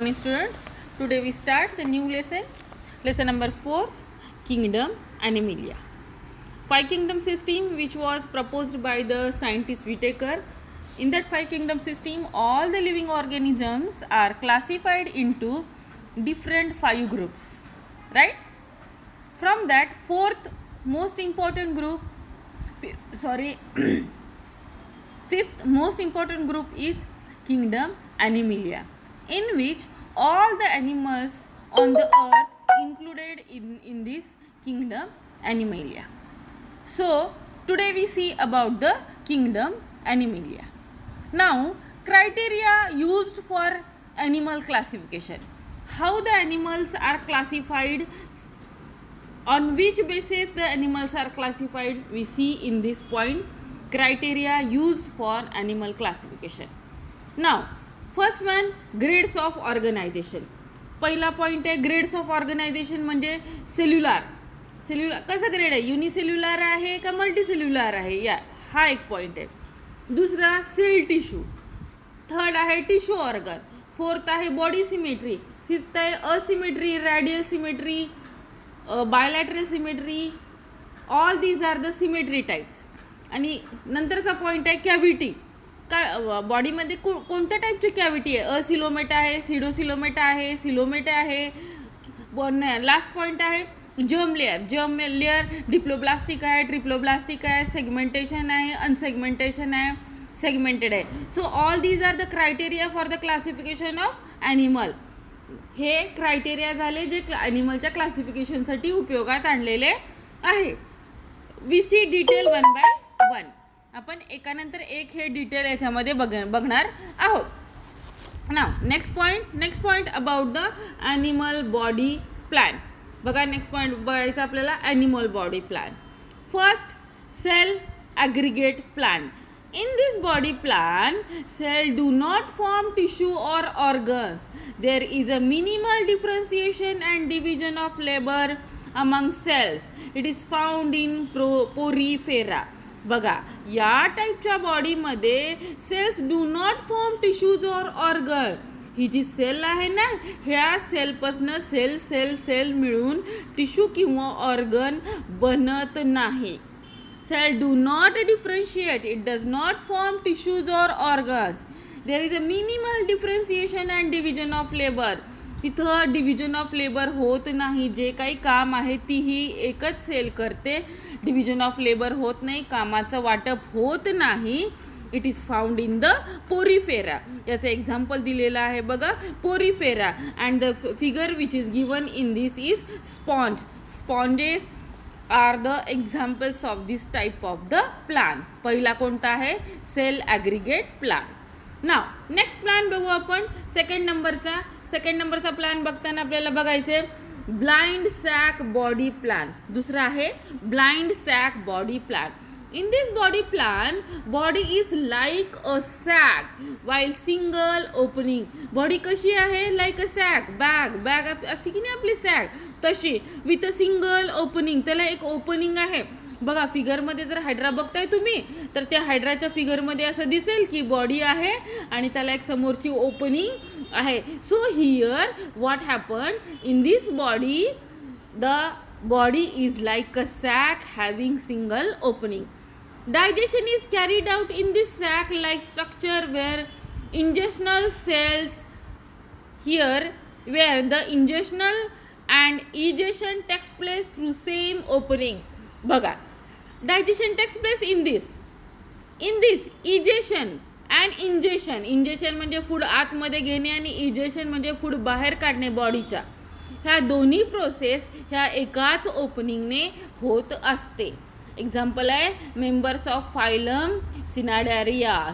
Morning students, today we start the new lesson number 4, Kingdom Animalia. Five kingdom system which was proposed by the scientist Whittaker. In that five kingdom system, all the living organisms are classified into different five groups, right? From that, fourth most important group, fifth most important group is Kingdom Animalia, in which all the animals on the earth included in this Kingdom Animalia. So today we see about the Kingdom Animalia. Now, criteria used for animal classification. How the animals are classified, on which basis the animals are classified, we see in this point. Criteria used for animal classification. Now, first one, grades of organization. पहिला point आहे grades of organisation म्हणजे cellular कसं grade आहे, unicellular आहे का multicellular आहे, या हा एक पॉइंट आहे. दुसरा सेल टिश्यू, थर्ड आहे टिश्यू ऑर्गन, फोर्थ आहे बॉडी सिमेट्री, फिफ्थ आहे asymmetry, radial symmetry, bilateral symmetry. All these are the symmetry types. आणि नंतरचा पॉईंट आहे कॅव्हिटी. का बॉडीमध्ये कोणत्या टाईपची कॅव्हिटी आहे, असिलोमेट आहे, सिडोसिलोमेट आहे, सिलोमेट आहे. लास्ट पॉईंट आहे जर्म लेअर डिप्लोब्लास्टिक आहे, ट्रिप्लोब्लास्टिक आहे, सेगमेंटेशन आहे, अनसेगमेंटेशन आहे, सेगमेंटेड आहे. So all these are the criteria for the classification of animal. हे क्रायटेरिया झाले जे ॲनिमलच्या क्लासिफिकेशनसाठी उपयोगात आणलेले आहे. We see detail one by one. आपण एकानंतर एक हे डिटेल याच्यामध्ये बघणार आहोत. Now next point about the animal body plan. बघा, नेक्स्ट पॉईंट बघायचा आपल्याला animal body plan. First, sale aggregate plan. In this body plan, cells do not form tissue or organs. There is a minimal differentiation and division of labor among cells. It is found in porifera. बघा, या टाईपच्या बॉडीमध्ये cells do not form tissues और organ. ही जी cell आहे ना, ह्या सेलपासनं सेल मिळून टिश्यू किंवा ऑर्गन बनत नाही. Cell do not differentiate. It does not form tissues or organs. There is a minimal differentiation and division of labor. तिथं डिव्हिजन ऑफ लेबर होत नाही. जे काही काम आहे तीही एकच सेल करते. डिव्हिजन ऑफ लेबर होत नाही, कामाचं वाटप होत नाही. It is found in the porifera. याचं एक्झाम्पल दिलेलं आहे बघा, porifera. And the figure which is given in this is sponges are the examples of this type of the plan. पहिला कोणता आहे, cell aggregate plan. Now next plan बघू आपण. Second नंबरचा प्लान बघताना आपल्याला बघायचे ब्लाइंड सॅक बॉडी प्लान. दुसरा आहे blind sac body plan. In this body plan, body is like a sack while single opening. Body कशी आहे, लाईक अ सॅक, बॅग असते की नाही आपली सॅक, तशी विथ अ सिंगल ओपनिंग. त्याला एक ओपनिंग आहे. बघा, फिगरमध्ये जर हायड्रा बघताय तुम्ही तर त्या हायड्राच्या फिगरमध्ये असं दिसेल की बॉडी आहे आणि त्याला एक समोरची ओपनिंग आहे. So here what happen in this body, the body is like a sack having single opening. Digestion is carried out in this sack like structure where ingestional cells here where the ingestional and egestion takes place through same opening. बघा, digestion takes place in this egestion and ingestion म्हणजे food आतमध्ये घेणे आणि egestion म्हणजे food बाहेर काढणे बॉडीच्या. ह्या दोन्ही प्रोसेस ह्या एकाच ओपनिंगने होत असते. एक्झाम्पल आहे मेंबर्स ऑफ फायलम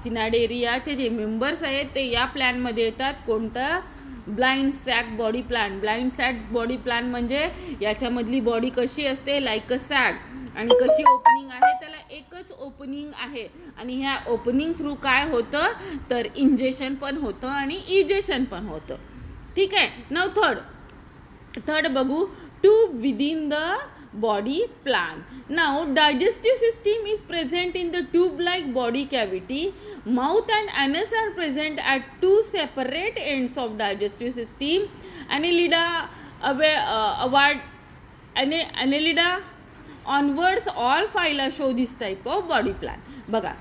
सिनाडेरियाचे जे मेंबर्स आहेत ते या प्लॅनमध्ये येतात. कोणता, blind sac body plan. Blind sac body plan म्हणजे याच्यामधली बॉडी कशी असते, लाईक अ सॅक, आणि कशी ओपनिंग आहे, त्याला एकच ओपनिंग आहे. आणि ह्या ओपनिंग थ्रू काय होतं तर इंजेक्शन पण होतं आणि इजेशन पण होतं. ठीक आहे. नाव थर्ड बघू, tube within the body plan. Now digestive system is present in the tube like body cavity. Mouth and anus are present at two separate ends of digestive system. Annelida Annelida onwards all phyla show this type of body plan. बघा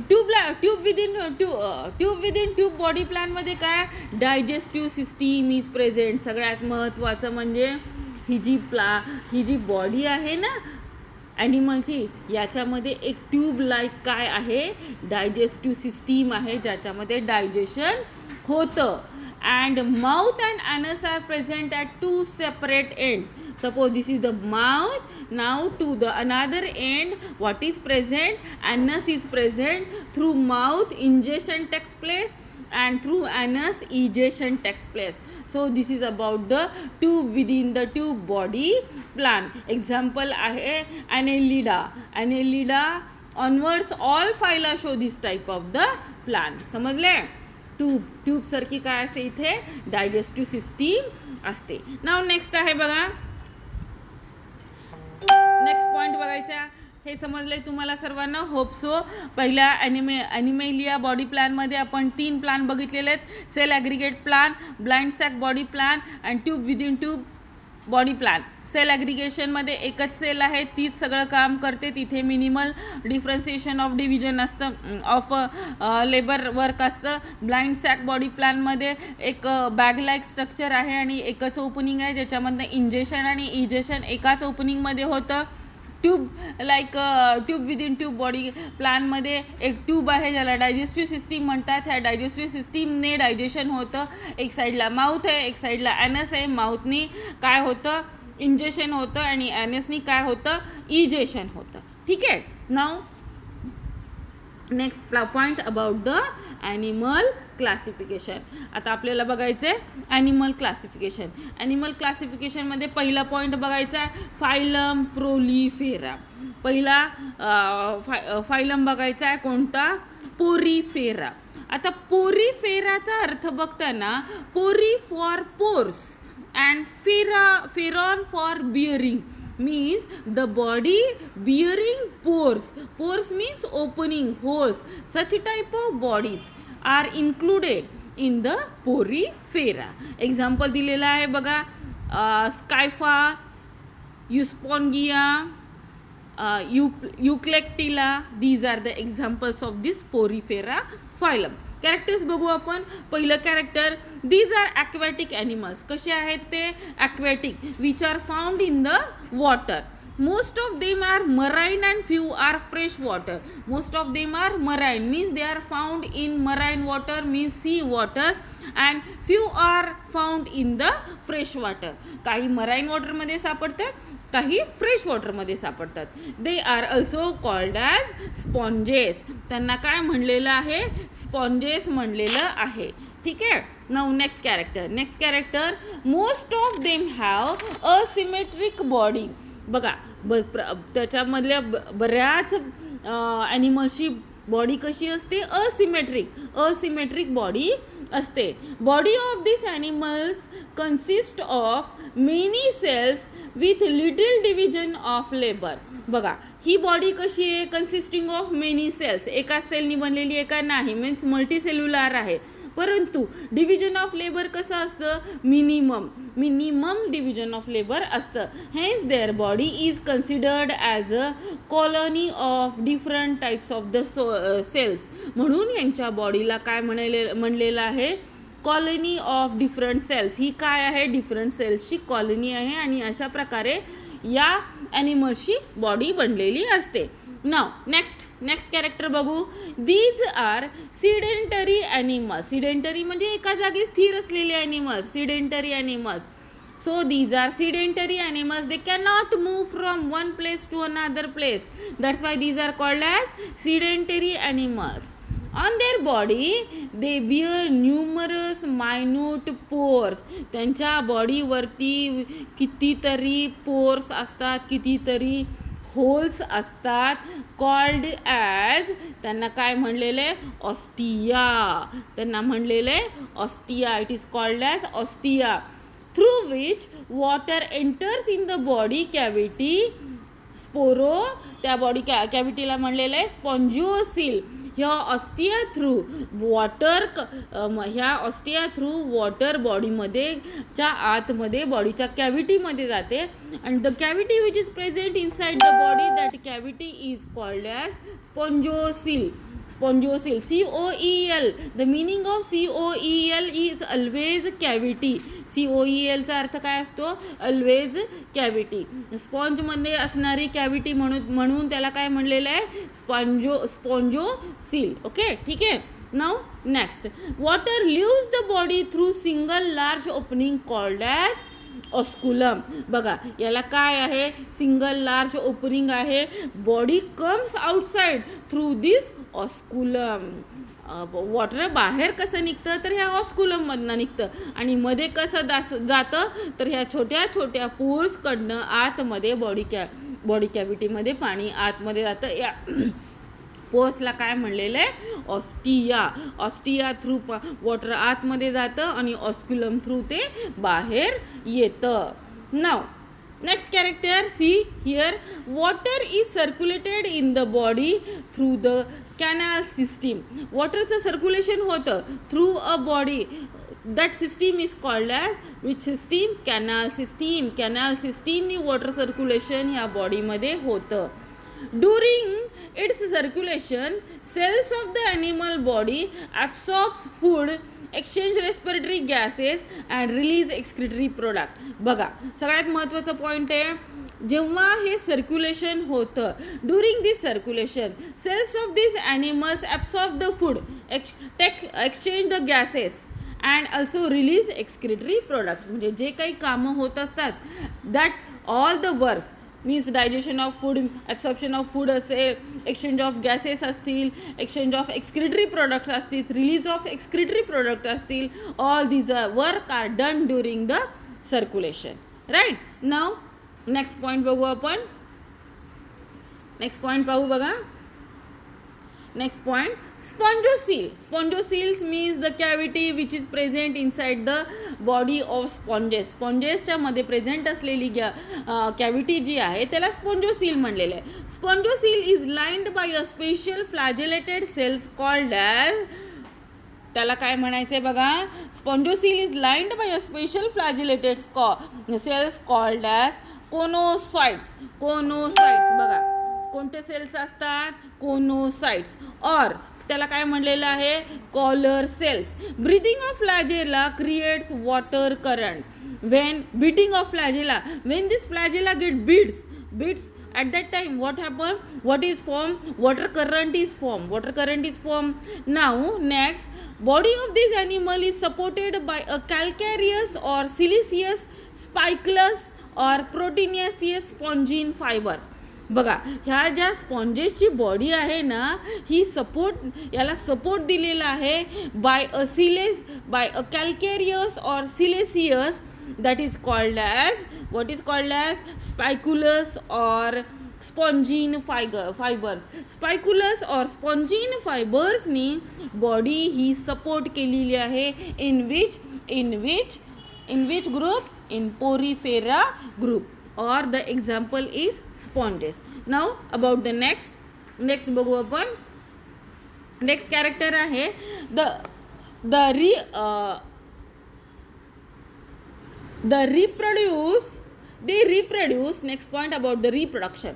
tube within tube body प्लॅनमध्ये काय digestive system is present. सगळ्यात महत्त्वाचं म्हणजे ही जी body आहे ना ॲनिमलची, याच्यामध्ये एक ट्यूब लाईक काय आहे डायजेस्टिव्ह सिस्टीम आहे ज्याच्यामध्ये डायजेशन होतं. And mouth and anus are present at two separate ends. Suppose this is the mouth. Now to the another end, what is present? Anus is present. Through mouth, ingestion takes place, and through anus, egestion takes place. So this is about the tube within the tube body plan. Example आहे Annelida. Annelida onwards all phyla show this type of the plan. समजले? Tube सारखी काय असते इथे digestive system असते. Now next आहे बघा, next point बघायचा. हे समजलंय तुम्हाला सर्वांना, होप सो. पहिल्या ॲनिमेलिया बॉडी प्लॅनमध्ये आपण 3 प्लॅन बघितलेले आहेत. Cell aggregate plan, blind sac body plan and tube within tube body plan. Cell ॲग्रिगेशनमध्ये एकच सेल आहे, तीच सगळं काम करते. तिथे मिनिमल डिफरन्सिएशन ऑफ डिव्हिजन असतं, ऑफ लेबर वर्क असतं. ब्लाइंड सॅक बॉडी प्लॅनमध्ये एक बॅग लाईक स्ट्रक्चर आहे आणि एकच ओपनिंग आहे ज्याच्यामधनं इंजेक्शन आणि इजेक्शन एकाच ओपनिंगमध्ये होतं. ट्यूब विदिन ट्यूब बॉडी प्लॅनमध्ये एक ट्यूब आहे ज्याला डायजेस्टिव्ह सिस्टीम म्हणतात. ह्या डायजेस्टिव्ह सिस्टीमने डायजेशन होतं. एक साईडला माउथ आहे, एक साईडला ॲनस आहे. माउथनी काय होतं इंजेक्शन होतं आणि ॲनसनी काय होतं इजेक्शन होतं. ठीक आहे. Now next point about the animal classification. आता आपल्याला बघायचं आहे ॲनिमल क्लासिफिकेशन. ॲनिमल क्लासिफिकेशनमध्ये पहिला पॉईंट बघायचा आहे फायलम प्रोलिफेरा. पहिला फायलम बघायचा आहे कोणता पोरीफेरा. आता पोरीफेराचा अर्थ बघताना पोरी for pores and pheron for bearing means the body bearing pores. Pores means opening holes. Such type of bodies are included in the porifera. Example दिलेला आहे बघा, Scypha, Euspongia, Euplectella. These are the examples of this porifera phylum. Characters बघू आपण. पहिलं character, these are aquatic animals. कसे आहेत ते aquatic, which are found in the water. Most of them are marine and few are fresh water. Most of them are marine means they are found in marine water means sea water and few are found in the fresh water. काही marine water मध्ये सापडतात, काही fresh वॉटरमध्ये सापडतात. They are also called as sponges. त्यांना काय म्हणलेलं आहे स्पॉन्जेस म्हणलेलं आहे. ठीक आहे. Now next character most of them have asymmetric body. बघा त्याच्यामधल्या बऱ्याच ॲनिमल्सची बॉडी कशी असते असिमेट्रिक बॉडी असते. Body of this animals consist of many cells with little division of labour. बघा ही बॉडी कशी आहे कन्सिस्टिंग ऑफ मेनी सेल्स. एका सेलनी बनलेली आहे का नाही मीन्स मल्टीसेल्युलर आहे. परंतु डिव्हिजन ऑफ लेबर कसं असतं मिनिमम डिव्हिजन ऑफ लेबर असतं. Hence their body is considered as a colony of different types of the cells. म्हणून यांच्या बॉडीला काय म्हणलेलं आहे कॉलनी ऑफ डिफरंट सेल्स. ही काय आहे डिफरंट सेल्सची कॉलनी आहे आणि अशा प्रकारे या ॲनिमल्सची बॉडी बनलेली असते. नाव नेक्स्ट कॅरेक्टर बघू. These are sedentary animals. Sedentary म्हणजे एका जागी स्थिर असलेले animals, sedentary animals. So these are sedentary animals. They cannot move from one place to another place. That's why these are called as sedentary animals. On their body they bear numerous minute pores. त्यांच्या बॉडीवरती कितीतरी pores असतात, कितीतरी holes असतात. Called as त्यांना काय म्हणलेले ostia. त्यांना म्हणलेले ostia. It is called as ostia. through which water enters in the body cavity. स्पोरो त्या बॉडी कॅव्हिटीला म्हणलेलं आहे स्पॉन्जिओसिल. ह्या ऑस्टिया थ्रू वॉटर बॉडीमध्ये च्या आतमध्ये बॉडीच्या कॅव्हिटीमध्ये जाते. And the cavity which is present inside the body that cavity is called as spongocoel. Spongocoel COEL. The meaning of COEL is always cavity. COELचा अर्थ काय असतो? Always cavity. स्पॉन्जमध्ये असणारी कॅव्हिटी म्हणून त्याला काय म्हणलेलं आहे? स्पॉन्जिओसिल. ओके, ठीक आहे. Now next, water leaves the body through single large opening called as osculum. बघा याला काय आहे? सिंगल लार्ज ओपनिंग आहे. Body comes outside through this osculum. Water बाहेर कसं निघतं? तर ह्या ऑस्कुलममधनं निघतं. आणि मध्ये कसं जातं? तर ह्या छोट्या छोट्या पोर्सकडनं आतमध्ये बॉडी कॅव्हिटीमध्ये पाणी आतमध्ये जातं. या पोर्सला काय म्हणलेलं आहे? ऑस्टिया. ऑस्टिया थ्रू वॉटर आतमध्ये जातं आणि ऑस्क्युलम थ्रू ते बाहेर येतं. Now next character, see here. Water is circulated in the body through the canal system. वॉटरचं सर्क्युलेशन होतं through a body. That system is called as which system? Canal system. Canal सिस्टीमनी water circulation ह्या बॉडीमध्ये होतं. During its circulation, cells of the animal body absorbs food, exchange respiratory gases and release excretory product. बघा सगळ्यात महत्त्वाचा point आहे, जेव्हा हे सर्क्युलेशन होतं, during this circulation cells of this animals absorb the food, exchange the gases and also release excretory products. म्हणजे जे काही कामं होत असतात, that all the works means digestion of food, absorption of food असेल, एक्सचेंज ऑफ गॅसेस असतील, exchange of excretory products असतील, release of excretory product असतील, all these work are done during the circulation. Right. Now next point बघू आपण. Next point पाहू बघा. Next point, spongocoel. Spongocoels means the cavity which is present inside the body of sponges. स्पॉन्जेसच्या मध्ये present असलेली cavity जी आहे त्याला spongocoel म्हणलेलं आहे. Spongocoel is lined by a special flagellated cells called as, त्याला काय म्हणायचं आहे बघा, spongocoel is lined by a special flagellated cells called as choanocytes. Choanocytes बघा कोणते सेल्स असतात? कोनोसाइट्स. और त्याला काय म्हणलेलं आहे? Collar cells. Breathing of flagella creates water current. When beating of flagella, when this flagella get beats at that time what happen? What is formed? Water current is formed. Water current is formed. Now next, body of this animal is supported by a calcareous or siliceous, spikeless or proteinaceous spongine fibers. बघा ह्या ज्या स्पॉन्जेसची body आहे ना, ही याला support दिलेला आहे bye अ कॅल्केरियस और सिलेसियस, that is called as, what is called as spiculous or spongine fibers. Spiculous or spongine fibers नी बॉडी ही सपोर्ट केलेली आहे. in which group? In porifera group, or the example is sponges. Now about the next बघू आपण. Next character आहे they reproduce. Next point about the reproduction.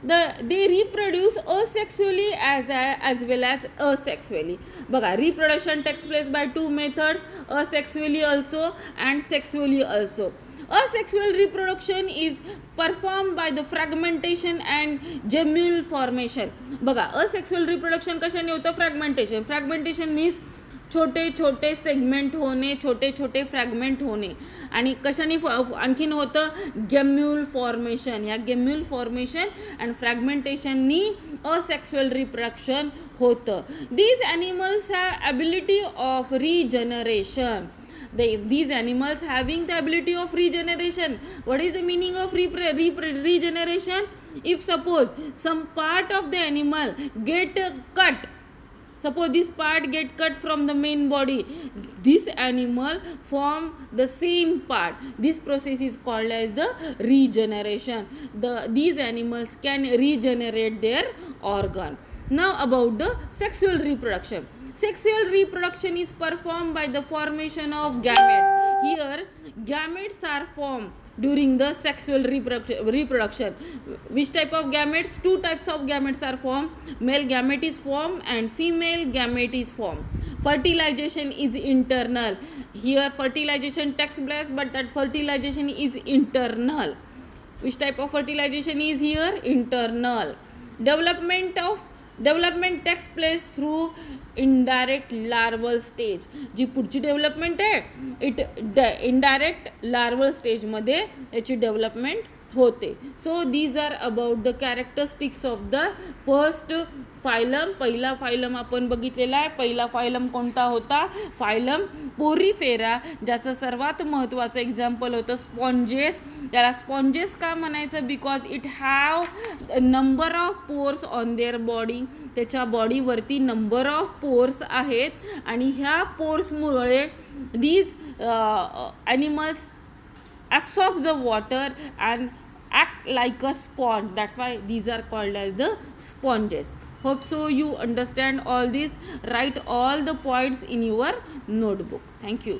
They reproduce asexually as well as asexually. बघा reproduction takes place by two methods, asexually also and sexually also. Asexual reproduction is performed by the fragmentation and gemule formation. बघा asexual reproduction कशाने होतं? Fragmentation means छोटे छोटे segment होणे, छोटे छोटे fragment होणे. आणि कशाने आणखीन होतं? Gemmule formation. ह्या gemmule formation and फ्रॅगमेंटेशननी asexual reproduction होतं. These animals have ability of regeneration. These animals having the ability of regeneration. What is the meaning of regeneration? If suppose some part of the animal get cut, Suppose this part get cut from the main body, this animal form the same part. This process is called as the regeneration. These animals can regenerate their organ. Now about the sexual reproduction. Sexual reproduction is performed by the formation of gametes. Here gametes are formed during the sexual reproduction. Which type of gametes? Two types of gametes are formed. Male gamete is formed and female gamete is formed. Fertilization is internal. Here fertilization takes place, but that fertilization is internal. Which type of fertilization is here? Internal. Development takes place through indirect larval stage. जी पुढची development आहे indirect larval स्टेजमध्ये याची development होते. So these are about the characteristics of the first phylum. पहिला phylum आपण बघितलेला आहे. पहिला फायलम कोणता होता? फायलम पोरीफेरा, ज्याचं सर्वात महत्त्वाचं एक्झाम्पल होतं स्पॉन्जेस. त्याला स्पॉन्जेस का म्हणायचं? Because it have number of pores on their body. त्याच्या बॉडीवरती नंबर ऑफ पोर्स आहेत आणि ह्या पोर्समुळे these animals absorbs the water and act like a sponge. That's why these are called as the sponges. Hope so you understand all this. Write all the points in your notebook. Thank you.